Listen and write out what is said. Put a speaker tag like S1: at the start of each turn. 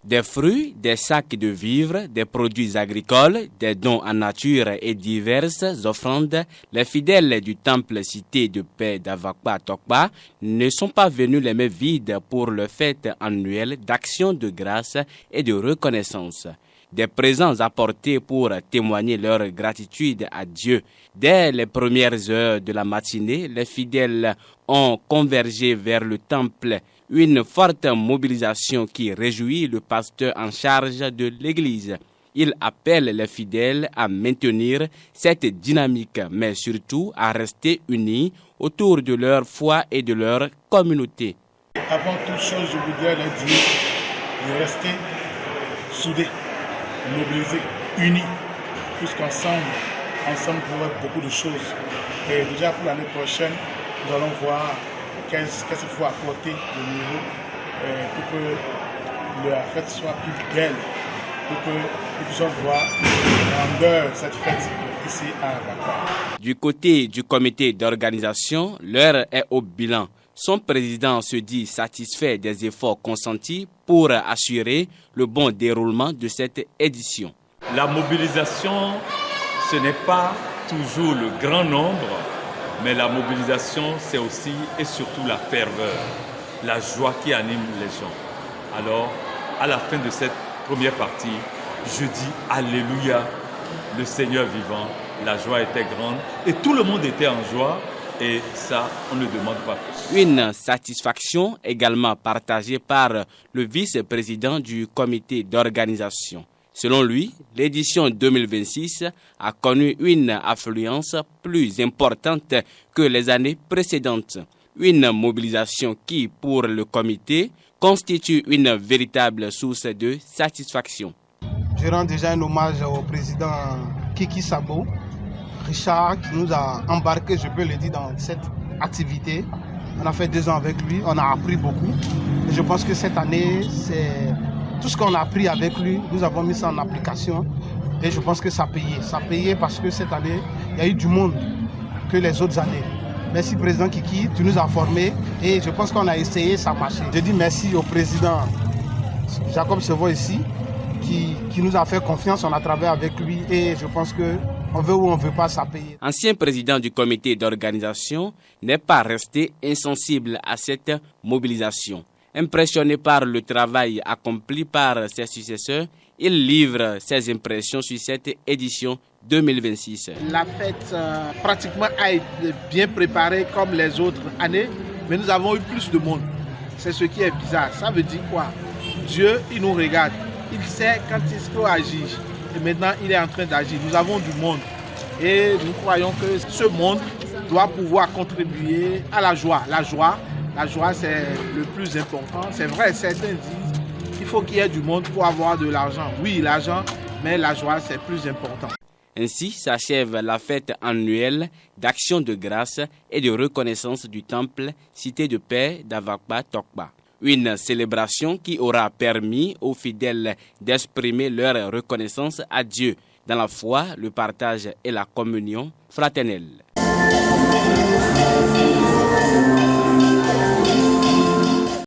S1: Des fruits, des sacs de vivres, des produits agricoles, des dons en nature et diverses offrandes, les fidèles du temple cité de paix d'Avakpa Tokpa ne sont pas venus les mains vides pour le fête annuel d'action de grâce et de reconnaissance. Des présents apportés pour témoigner leur gratitude à Dieu. Dès les premières heures de la matinée, les fidèles ont convergé vers le temple. Une forte mobilisation qui réjouit le pasteur en charge de l'Église. Il appelle les fidèles à maintenir cette dynamique, mais surtout à rester unis autour de leur foi et de leur communauté.
S2: Avant toute chose, je voudrais leur dire de rester soudés, mobilisés, unis, puisqu'ensemble, pour faire beaucoup de choses. Et déjà pour l'année prochaine, nous allons voir qu'est-ce qu'il faut apporter de nouveau pour que la fête soit plus belle, pour que nous puissions voir la grandeur de cette fête ici à Avakpa.
S1: Du côté du comité d'organisation, l'heure est au bilan. Son président se dit satisfait des efforts consentis pour assurer le bon déroulement de cette édition.
S3: La mobilisation, ce n'est pas toujours le grand nombre, mais la mobilisation, c'est aussi et surtout la ferveur, la joie qui anime les gens. Alors, à la fin de cette première partie, je dis Alléluia, le Seigneur vivant, la joie était grande et tout le monde était en joie et ça, on ne demande pas plus.
S1: Une satisfaction également partagée par le vice-président du comité d'organisation. Selon lui, l'édition 2026 a connu une affluence plus importante que les années précédentes. Une mobilisation qui, pour le comité, constitue une véritable source de satisfaction.
S4: Je rends déjà un hommage au président Kiki Sabo, Richard, qui nous a embarqués, je peux le dire, dans cette activité. On a fait 2 ans avec lui, on a appris beaucoup. Et je pense que cette année, c'est tout ce qu'on a appris avec lui, nous avons mis ça en application et je pense que ça a payé. Ça a payé parce que cette année, il y a eu du monde que les autres années. Merci président Kiki, tu nous as formés et je pense qu'on a essayé, ça a marché. Je dis merci au président Jacob Sevo ici qui nous a fait confiance, on a travaillé avec lui et je pense que on veut ou on ne veut pas, ça a payé.
S1: Ancien président du comité d'organisation n'est pas resté insensible à cette mobilisation. Impressionné par le travail accompli par ses successeurs, il livre ses impressions sur cette édition 2026.
S5: La fête pratiquement a été bien préparée comme les autres années, mais nous avons eu plus de monde. C'est ce qui est bizarre. Ça veut dire quoi? Dieu, il nous regarde. Il sait quand il faut agir. Et maintenant, il est en train d'agir. Nous avons du monde. Et nous croyons que ce monde doit pouvoir contribuer à la joie. La joie, c'est le plus important. C'est vrai, certains disent qu'il faut qu'il y ait du monde pour avoir de l'argent. Oui, l'argent, mais la joie, c'est plus important.
S1: Ainsi s'achève la fête annuelle d'action de grâce et de reconnaissance du temple cité de paix d'Avakpa Tokpa. Une célébration qui aura permis aux fidèles d'exprimer leur reconnaissance à Dieu dans la foi, le partage et la communion fraternelle.